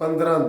15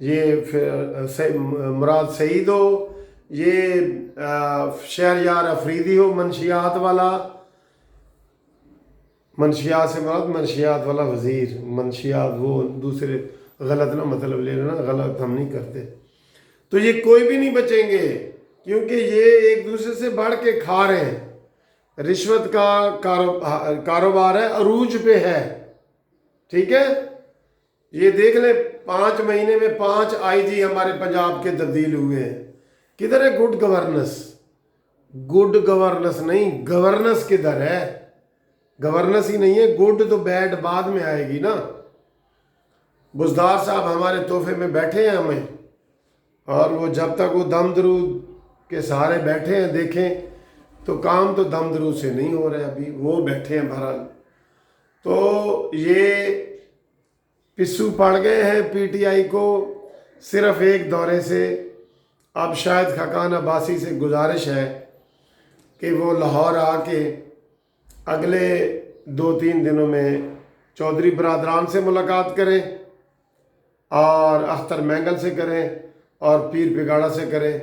یہ پھر مراد سعید ہو، یہ شہریار افریدی ہو منشیات والا، منشیات سے مراد منشیات والا وزیر، منشیات وہ دوسرے غلط نہ مطلب لے لینا، غلط ہم نہیں کرتے، تو یہ کوئی بھی نہیں بچیں گے کیونکہ یہ ایک دوسرے سے بڑھ کے کھا رہے ہیں۔ رشوت کا کاروبار ہے، عروج پہ ہے، ٹھیک ہے۔ یہ دیکھ لیں 5 مہینے میں 5 آئی جی ہمارے پنجاب کے تبدیل ہوئے ہیں۔ کدھر ہے گڈ گورننس؟ گڈ گورننس نہیں، گورننس کدھر ہے؟ گورننس ہی نہیں ہے، گڈ تو بیڈ بعد میں آئے گی نا۔ بزدار صاحب ہمارے تحفے میں بیٹھے ہیں ہمیں، اور وہ جب تک وہ دم درود کے سہارے بیٹھے ہیں، دیکھیں تو کام تو دم درود سے نہیں ہو رہا ابھی، وہ بیٹھے ہیں بہرحال۔ تو یہ پسو پڑ گئے ہیں پی ٹی آئی کو صرف ایک دورے سے۔ اب شاید خاقان عباسی سے گزارش ہے کہ وہ لاہور آ کے اگلے 2-3 دنوں میں چودھری برادران سے ملاقات کریں، اور اختر مینگل سے کریں، اور پیر پگاڑا سے کریں،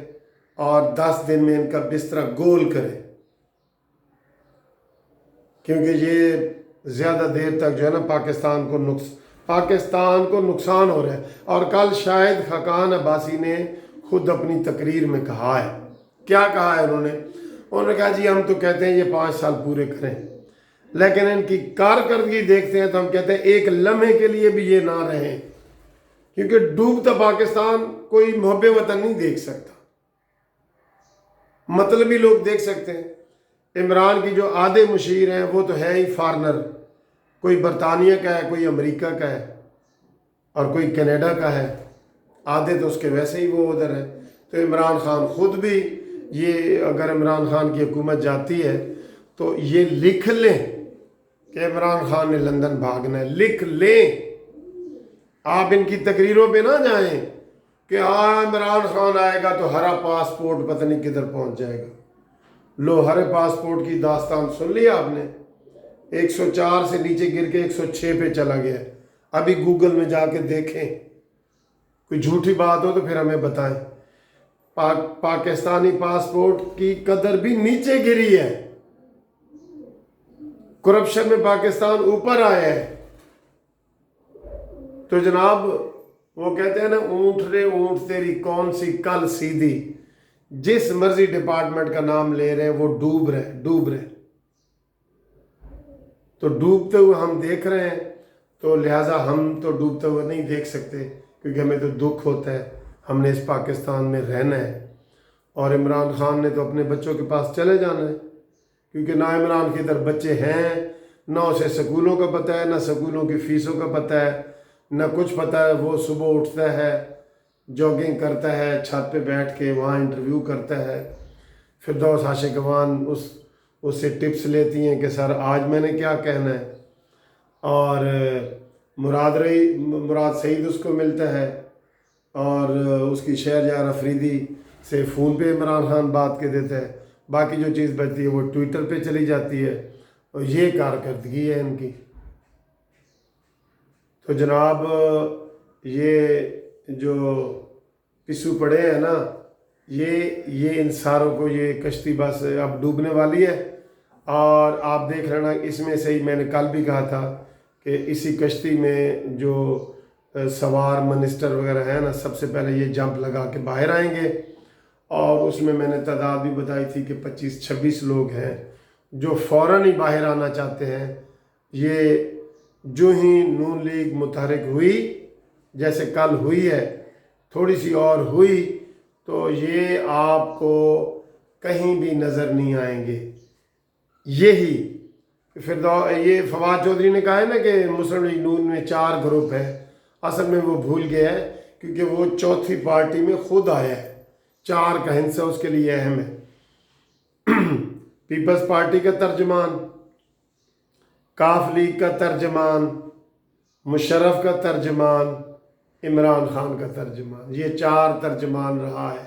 اور 10 دن میں ان کا بستر گول کریں، کیونکہ یہ زیادہ دیر تک جو ہے نا پاکستان کو نقصان ہو رہا ہے۔ اور کل شاید خاقان عباسی نے خود اپنی تقریر میں کہا ہے، کیا کہا ہے انہوں نے کہا جی ہم تو کہتے ہیں یہ 5 سال پورے کریں، لیکن ان کی کارکردگی دیکھتے ہیں تو ہم کہتے ہیں ایک لمحے کے لیے بھی یہ نہ رہیں، کیونکہ ڈوبتا پاکستان کوئی محب وطن نہیں دیکھ سکتا، مطلبی لوگ دیکھ سکتے ہیں۔ عمران کی جو آدھے مشیر ہیں وہ تو ہے ہی فارنر، کوئی برطانیہ کا ہے، کوئی امریکہ کا ہے، اور کوئی کینیڈا کا ہے، آدھے تو اس کے ویسے ہی وہ ادھر ہے۔ تو عمران خان خود بھی، یہ اگر عمران خان کی حکومت جاتی ہے تو یہ لکھ لیں کہ عمران خان نے لندن بھاگنا ہے، لکھ لیں۔ آپ ان کی تقریروں پہ نہ جائیں کہ عمران خان آئے گا تو ہرا پاسپورٹ پتہ نہیں کدھر پہنچ جائے گا۔ لو ہرے پاسپورٹ کی داستان سن لیا آپ نے، 104 سے نیچے گر کے 106 پہ چلا گیا۔ ابھی گوگل میں جا کے دیکھیں، کوئی جھوٹی بات ہو تو پھر ہمیں بتائیں۔ پاکستانی پاسپورٹ کی قدر بھی نیچے گری ہے، کرپشن میں پاکستان اوپر آیا ہے۔ تو جناب وہ کہتے ہیں نا، اونٹ رے اونٹ تیری کون سی کل سیدھی، جس مرضی ڈپارٹمنٹ کا نام لے رہے ہیں وہ ڈوب رہے، تو ڈوبتے ہوئے ہم دیکھ رہے ہیں، تو لہٰذا ہم تو ڈوبتے ہوئے نہیں دیکھ سکتے، کیونکہ ہمیں تو دکھ ہوتا ہے، ہم نے اس پاکستان میں رہنا ہے۔ اور عمران خان نے تو اپنے بچوں کے پاس چلے جانا ہے، کیونکہ نہ عمران کے ادھر بچے ہیں، نہ اسے سکولوں کا پتہ ہے، نہ سکولوں کی فیسوں کا پتہ ہے، نہ کچھ پتہ ہے۔ وہ صبح اٹھتا ہے، جاگنگ کرتا ہے، چھت پہ بیٹھ کے وہاں انٹرویو کرتا ہے، فردوس عاشقوان اس سے ٹپس لیتی ہیں کہ سر آج میں نے کیا کہنا ہے، اور مراد سعید اس کو ملتا ہے، اور اس کی شہریار افریدی سے فون پہ عمران خان بات کے دیتا ہے، باقی جو چیز بچتی ہے وہ ٹویٹر پہ چلی جاتی ہے، اور یہ کارکردگی ہے ان کی۔ تو جناب یہ جو پسو پڑے ہیں نا، یہ ان ساروں کو، یہ کشتی بس اب ڈوبنے والی ہے۔ اور آپ دیکھ رہے نا، اس میں سے ہی میں نے کل بھی کہا تھا کہ اسی کشتی میں جو سوار منسٹر وغیرہ ہیں نا، سب سے پہلے یہ جمپ لگا کے باہر آئیں گے، اور اس میں نے تعداد بھی بتائی تھی کہ 25-26 لوگ ہیں جو فوراً ہی باہر آنا چاہتے ہیں۔ یہ جو ہی نون لیگ متحرک ہوئی، جیسے کل ہوئی ہے، تھوڑی سی اور ہوئی، تو یہ آپ کو کہیں بھی نظر نہیں آئیں گے۔ یہی یہ فواد چودھری نے کہا ہے نا کہ مسلم لیگ نون میں 4 گروپ ہیں، اصل میں وہ بھول گیا ہے، کیونکہ وہ چوتھی پارٹی میں خود آیا ہے۔ 4 کا ہندسہ اس کے لیے اہم ہے۔ پیپلز پارٹی کا ترجمان، کاف لیگ کا ترجمان، مشرف کا ترجمان، عمران خان کا ترجمان، یہ 4 ترجمان رہا ہے۔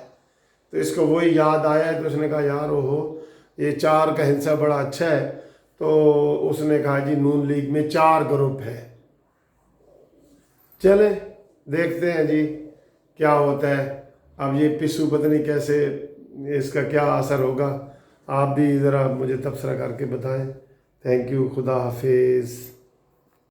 تو اس کو وہی یاد آیا ہے، تو اس نے کہا یار یہ 4 کا ہندسہ بڑا اچھا ہے، تو اس نے کہا جی نون لیگ میں 4 گروپ ہے۔ چلیں دیکھتے ہیں جی کیا ہوتا ہے. اب یہ پسو پتہ نہیں کیسے، اس کا کیا اثر ہوگا. آپ بھی ذرا مجھے تبصرہ کر کے بتائیں. Thank you. خدا حافظ.